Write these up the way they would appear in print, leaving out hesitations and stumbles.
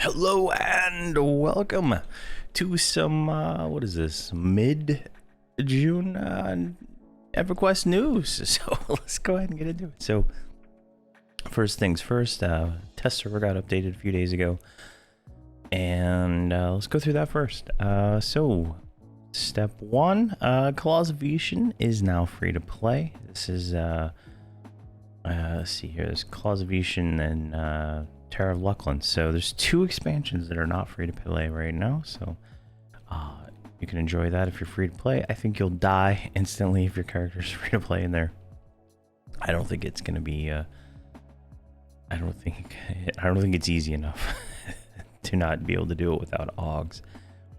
Hello and welcome to some, what is this, mid-June Everquest news. So let's go ahead and get into it. So first things first, test server got updated a few days ago. And let's go through that first. So step one, Claws of Vision is now free to play. This is, let's see here, there's Claws of Vision and Terror of Luckland. So there's two expansions that are not free to play right now, so you can enjoy that if you're free to play. I think you'll die instantly if your character's free to play in there. I don't think it's gonna be I don't think it's easy enough to not be able to do it without AUGs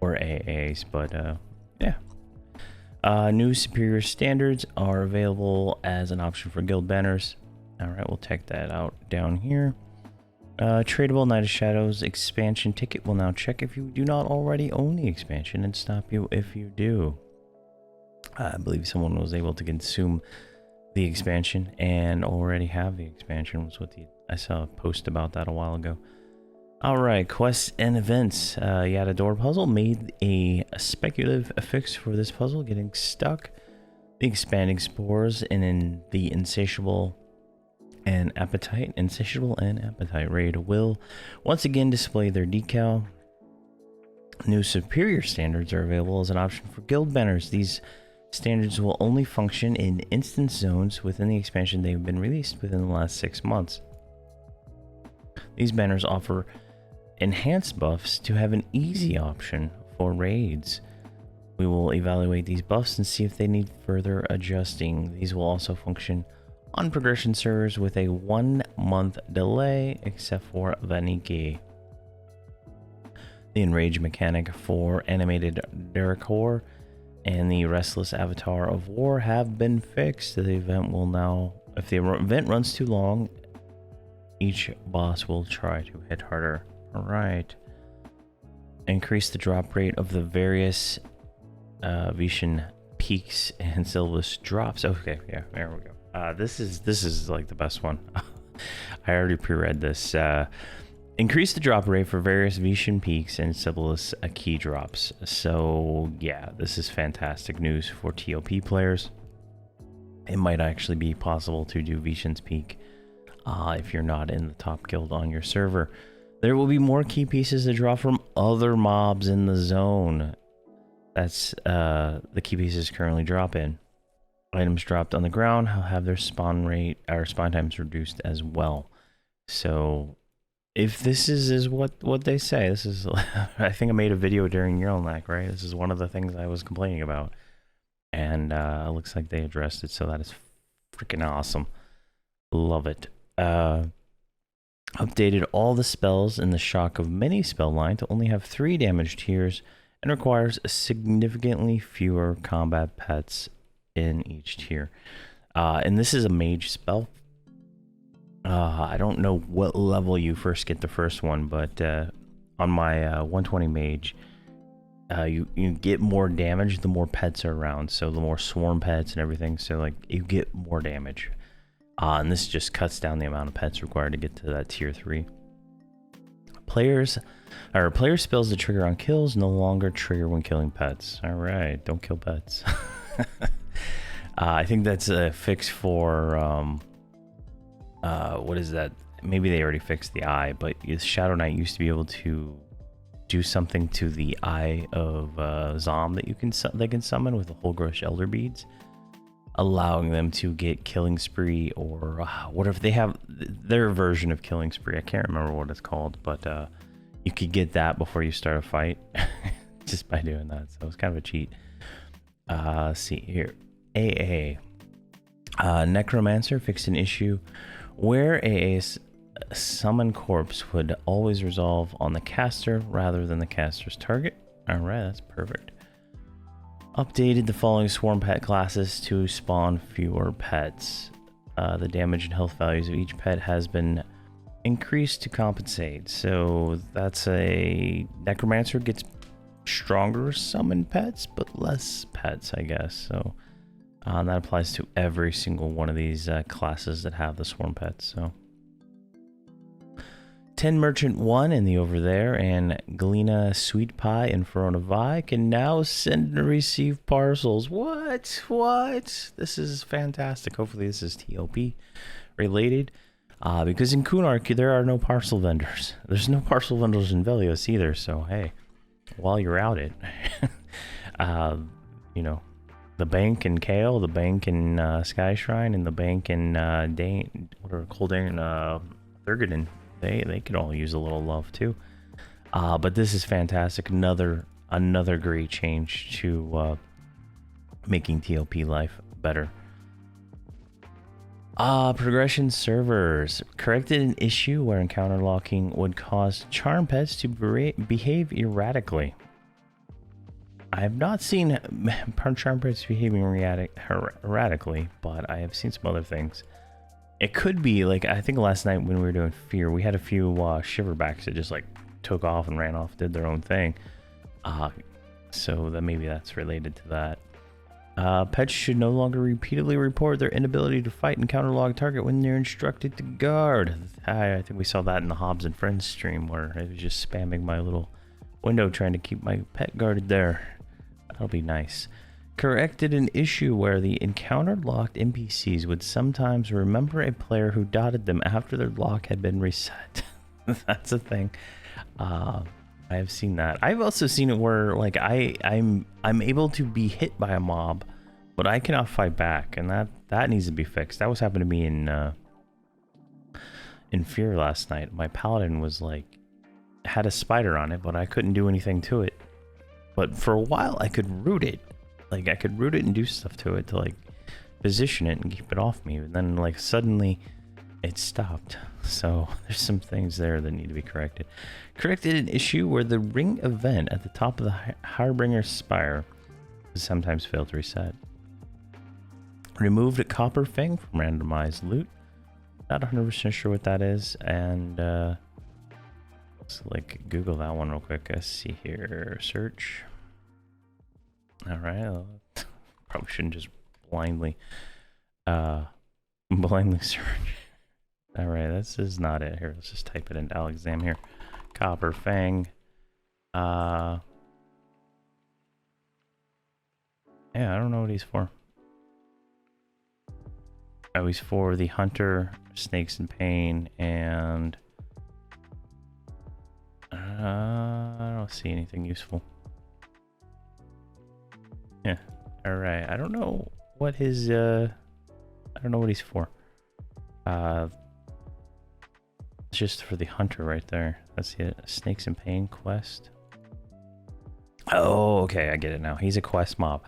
or AAs, but yeah. New superior standards are available as an option for guild banners. All right, we'll check that out down here. Tradable Night of Shadows expansion ticket will now check if you do not already own the expansion and stop you if you do. I believe someone was able to consume the expansion and already have the expansion. Was what I saw a post about that a while ago. All right, quests and events. Yada Door puzzle made a speculative fix for this puzzle, getting stuck. The expanding spores and in the insatiable and appetite raid will once again display their decal. New superior standards are available as an option for guild banners. These standards will only function in instance zones within the expansion. They've been released within the last 6 months. These banners offer enhanced buffs to have an easy option for raids. We will evaluate these buffs and see if they need further adjusting. These will also function on progression servers with a 1-month delay, except for Vaniki. The enrage mechanic for animated Derrickor and the restless avatar of war have been fixed. The event will now, if the event runs too long, each boss will try to hit harder. All right. Increase the drop rate of the various Vision peaks and Sylvis drops. Okay, yeah, there we go. This is like the best one. I already pre-read this. Increase the drop rate for various Vision peaks and Sylvis key drops. So yeah, this is fantastic news for TOP players. It might actually be possible to do Vision's peak if you're not in the top guild on your server. There will be more key pieces to draw from other mobs in the zone. That's the key pieces currently drop in. Items dropped on the ground have their spawn rate or spawn times reduced as well. So if this is what they say, this is I think I made a video during Eurolac, right? This is one of the things I was complaining about, and it looks like they addressed it, so that is freaking awesome. Love it. Updated all the spells in the Shock of Many spell line to only have 3 damage tiers and requires significantly fewer combat pets in each tier. And this is a mage spell. I don't know what level you first get the first one, but on my 120 mage, you get more damage the more pets are around. So the more swarm pets and everything, so like you get more damage. And this just cuts down the amount of pets required to get to that tier 3. Player spells that trigger on kills no longer trigger when killing pets. All right, don't kill pets. I think that's a fix for what is that? Maybe they already fixed the eye, but Shadow Knight used to be able to do something to the eye of Zom that they can summon with the Holgrosh Elder Beads, allowing them to get Killing Spree or whatever they have their version of Killing Spree. I can't remember what it's called, but you could get that before you start a fight just by doing that. So it's kind of a cheat. Let's see here. AA. Necromancer fixed an issue where AA's summon corpse would always resolve on the caster rather than the caster's target. Alright, that's perfect. Updated the following swarm pet classes to spawn fewer pets. The damage and health values of each pet has been increased to compensate. So that's a Necromancer gets stronger summon pets, but less pets, I guess. So that applies to every single one of these classes that have the swarm pets. So Tin Merchant 1 in the over there and Galena Sweet Pie and Verona Vi can now send and receive parcels. What? This is fantastic. Hopefully this is TOP related. Because in Kunark, there are no parcel vendors. There's no parcel vendors in Velios either. So, hey, while you're out it, you know, the bank in Kale, the bank in Sky Shrine, and the bank in Thurgoden, they could all use a little love too. But this is fantastic. Another great change to making TOP life better. Progression servers characted an issue where encounter locking would cause charm pets to behave erratically. I have not seen charm pets behaving erratically, but I have seen some other things. It could be like, I think last night when we were doing Fear, we had a few shiverbacks that just like took off and ran off, did their own thing. So that maybe that's related to that. Pets should no longer repeatedly report their inability to fight and counterlog target when they're instructed to guard. I think we saw that in the Hobbs and Friends stream where I was just spamming my little window trying to keep my pet guarded there. That'll be nice. Corrected an issue where the encounter locked NPCs would sometimes remember a player who dotted them after their lock had been reset. That's a thing. I have seen that. I've also seen it where like I'm able to be hit by a mob, but I cannot fight back, and that needs to be fixed. That was happening to me in Fear last night. My paladin was like had a spider on it, but I couldn't do anything to it. But for a while I could root it. Like I could root it and do stuff to it to like position it and keep it off me. And then like suddenly it stopped. So there's some things there that need to be corrected. Corrected an issue where the ring event at the top of the Harbinger Spire sometimes failed to reset. Removed a copper fang from randomized loot. Not 100% sure what that is. And let's like Google that one real quick. Let's see here. Search. All right. Probably shouldn't just blindly search. All right, this is not it. Here, let's just type it into Alexam here. Copper Fang. Yeah, I don't know what he's for. Oh, he's for the Hunter, Snakes in Pain, and I don't see anything useful. Yeah. All right. I don't know what his I don't know what he's for. It's just for the Hunter right there. That's it. Snakes in Pain quest. Oh, okay. I get it now. He's a quest mob.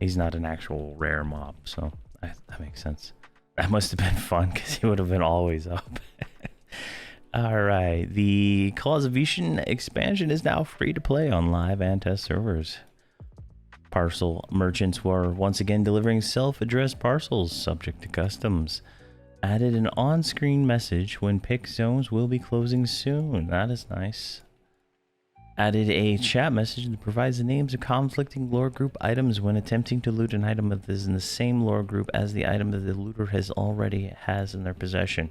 He's not an actual rare mob, so that makes sense. That must have been fun because he would have been always up. All right. The Claws of Vishan expansion is now free to play on live and test servers. Parcel merchants were once again delivering self-addressed parcels subject to customs. Added an on-screen message when pick zones will be closing soon. That is nice. Added a chat message that provides the names of conflicting lore group items when attempting to loot an item that is in the same lore group as the item that the looter already has in their possession.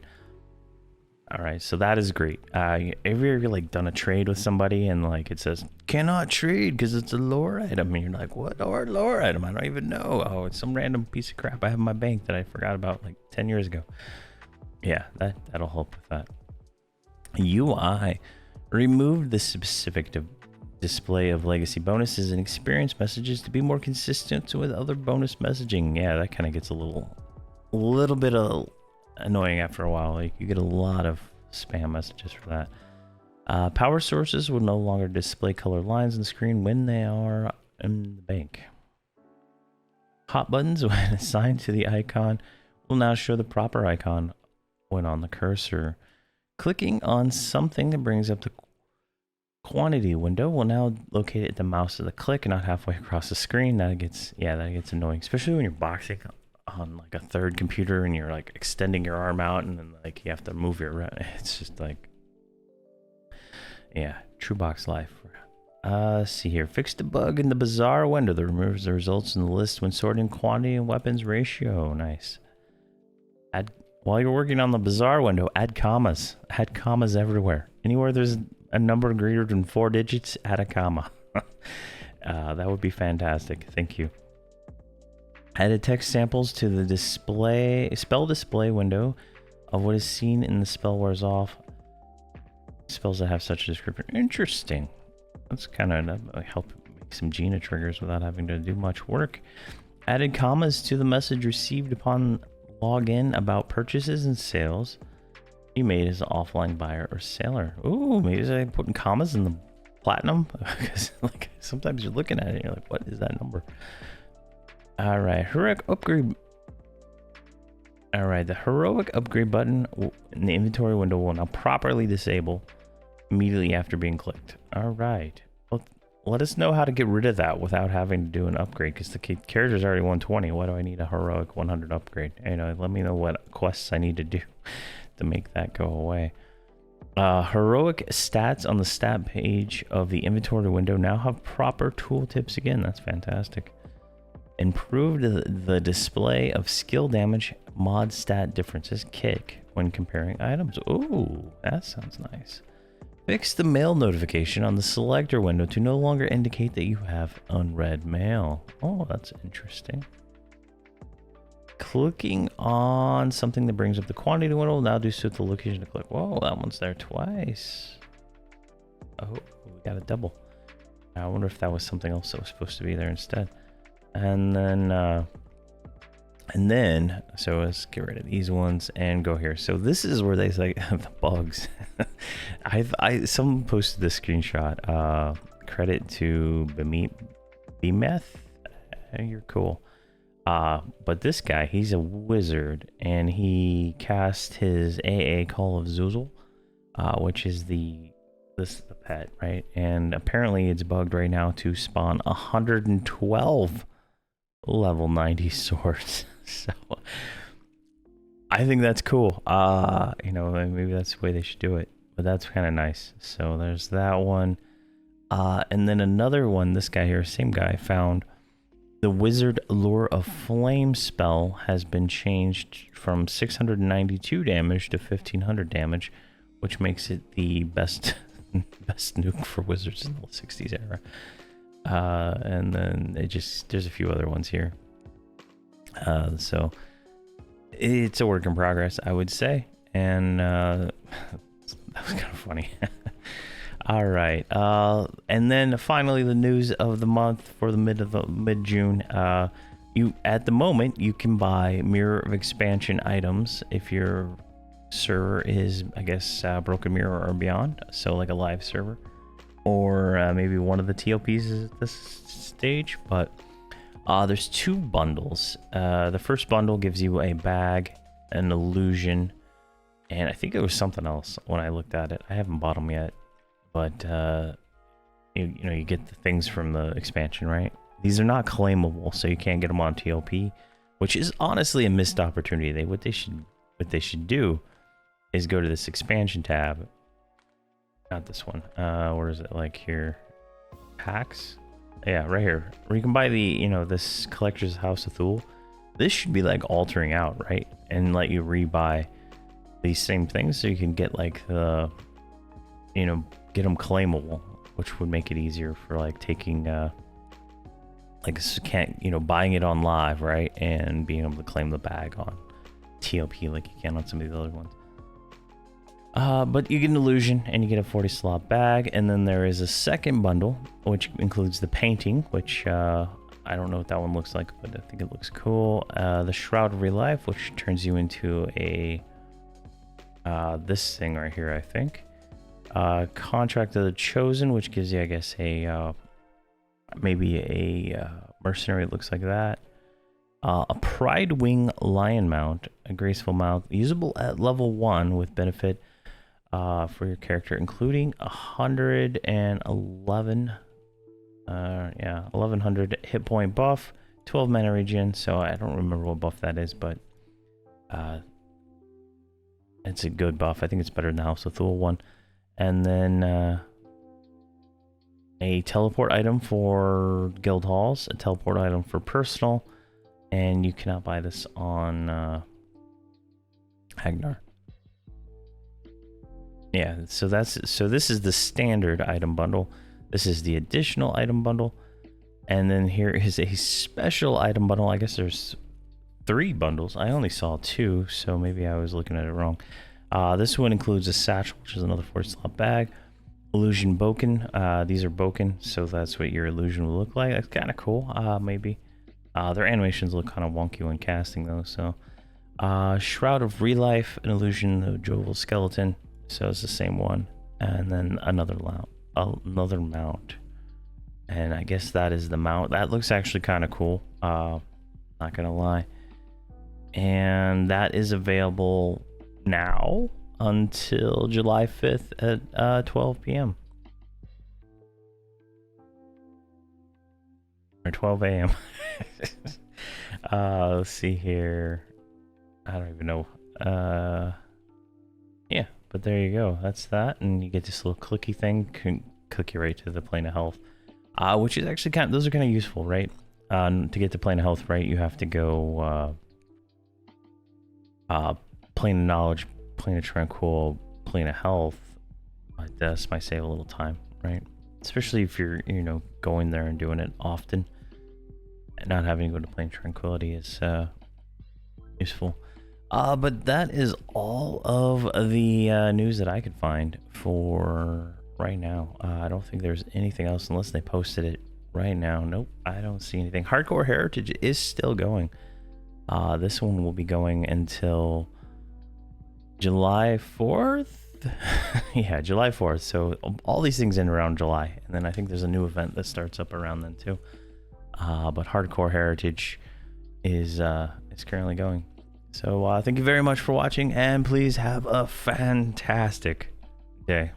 Alright, so that is great. Have you ever like done a trade with somebody and like it says cannot trade because it's a lore item, and you're like, what lore item? I don't even know. Oh, it's some random piece of crap I have in my bank that I forgot about like 10 years ago. Yeah, that'll help with that. UI removed the specific display of legacy bonuses and experience messages to be more consistent with other bonus messaging. Yeah, that kind of gets a little bit annoying after a while. Like you get a lot of spam messages for that. Power sources will no longer display colored lines on the screen when they are in the bank. Hot buttons, when assigned to the icon, will now show the proper icon when on the cursor. Clicking on something that brings up the quantity window will now locate it at the mouse of the click and not halfway across the screen. That gets annoying, especially when you're boxing on like a third computer and you're like extending your arm out and then like you have to move your it's just like, yeah, true box life. Let's see here. Fixed a bug in the bazaar window that removes the results in the list when sorting quantity and weapons ratio. Nice. While you're working on the bazaar window, add commas. Add commas everywhere. Anywhere there's a number greater than 4 digits, add a comma. That would be fantastic. Thank you. Added text samples to the spell display window of what is seen in the spell wears off. Spells that have such a description. Interesting. That's kind of help make some Gina triggers without having to do much work. Added commas to the message received upon login about purchases and sales you made as an offline buyer or seller. Ooh, maybe I'm putting commas in the platinum, because like sometimes you're looking at it and you're like, what is that number? All right, heroic upgrade. All right, the heroic upgrade button in the inventory window will now properly disable immediately after being clicked. All right, well, let us know how to get rid of that without having to do an upgrade, because the character's already 120. Why do I need a heroic 100 upgrade? You know, let me know what quests I need to do to make that go away. Heroic stats on the stat page of the inventory window now have proper tooltips again. That's fantastic. Improved the display of skill damage mod stat differences kick when comparing items. Ooh, that sounds nice. Fix the mail notification on the selector window to no longer indicate that you have unread mail. Oh, that's interesting. Clicking on something that brings up the quantity window will now do so with the location to click. Whoa, that one's there twice. Oh, we got a double. I wonder if that was something else that was supposed to be there instead. And then, so let's get rid of these ones and go here. So this is where they say the bugs. Someone posted this screenshot. Credit to Bmeth. You're cool. But this guy, he's a wizard, and he cast his AA Call of Zuzel, which is the pet, right? And apparently it's bugged right now to spawn 112 level 90 swords. So I think that's cool. You know, maybe that's the way they should do it, but that's kind of nice. So there's that one. And then another one, this guy here, same guy, found the Wizard Lure of Flame spell has been changed from 692 damage to 1500 damage, which makes it the best nuke for wizards in the 60s era. And then there's a few other ones here. So it's a work in progress, I would say. And that was kind of funny. All right. And then finally, the news of the month for the mid-June. At the moment, you can buy Mirror of Expansion items if your server is, I guess, Broken Mirror or beyond. So like a live server. Or maybe one of the TLPs is at this stage. But there's 2 bundles. The first bundle gives you a bag, an illusion, and I think it was something else when I looked at it. I haven't bought them yet. But you know, you get the things from the expansion, right? These are not claimable, so you can't get them on TLP, which is honestly a missed opportunity. What they should do is go to this expansion tab. Not this one. Where is it? Like here, packs. Yeah, right here, where you can buy the, you know, this Collector's House of Thule. This should be like altering out, right? And let you rebuy these same things, so you can get like the, you know, get them claimable, which would make it easier for like taking buying it on live, right, and being able to claim the bag on TLP like you can on some of the other ones. But you get an illusion and you get a 40 slot bag, and then there is a second bundle which includes the painting, which I don't know what that one looks like, but I think it looks cool. The Shroud of Relief, which turns you into a this thing right here, I think. Contract of the Chosen, which gives you, I guess, a maybe a mercenary. It looks like that. A Pride Wing Lion Mount, a graceful mount, usable at level 1 with benefit for your character, including 1100 hit point buff, 12 mana regen. So I don't remember what buff that is, but it's a good buff. I think it's better than the House of Thule one. And then a teleport item for guild halls, a teleport item for personal, and you cannot buy this on Agnar. Yeah, so this is the standard item bundle. This is the additional item bundle. And then here is a special item bundle. I guess there's 3 bundles. I only saw 2, so maybe I was looking at it wrong. This one includes a satchel, which is another 4-slot bag. Illusion Boken. These are Boken, so that's what your illusion will look like. That's kind of cool, maybe. Their animations look kind of wonky when casting, though, so... Shroud of Relife, an illusion, the Jovial Skeleton, so it's the same one. And then another mount. And I guess that is the mount. That looks actually kind of cool, not gonna lie. And that is available now until July 5th at 12 p.m. or 12 a.m. Let's see here. I don't even know. Yeah, but there you go. That's that, and you get this little clicky thing, can click you right to the plane of health, which is actually those are kind of useful, right? To get to plane of health, right, you have to go plane of knowledge, plane of tranquil, plane of health. This might save a little time, right? Especially if you're, going there and doing it often, and not having to go to plane tranquility is useful. But that is all of the news that I could find for right now. I don't think there's anything else unless they posted it right now. Nope, I don't see anything. Hardcore Heritage is still going. This one will be going until July 4th. Yeah, July 4th. So all these things in around July. And then I think there's a new event that starts up around then too. But Hardcore Heritage is currently going. So thank you very much for watching, and please have a fantastic day.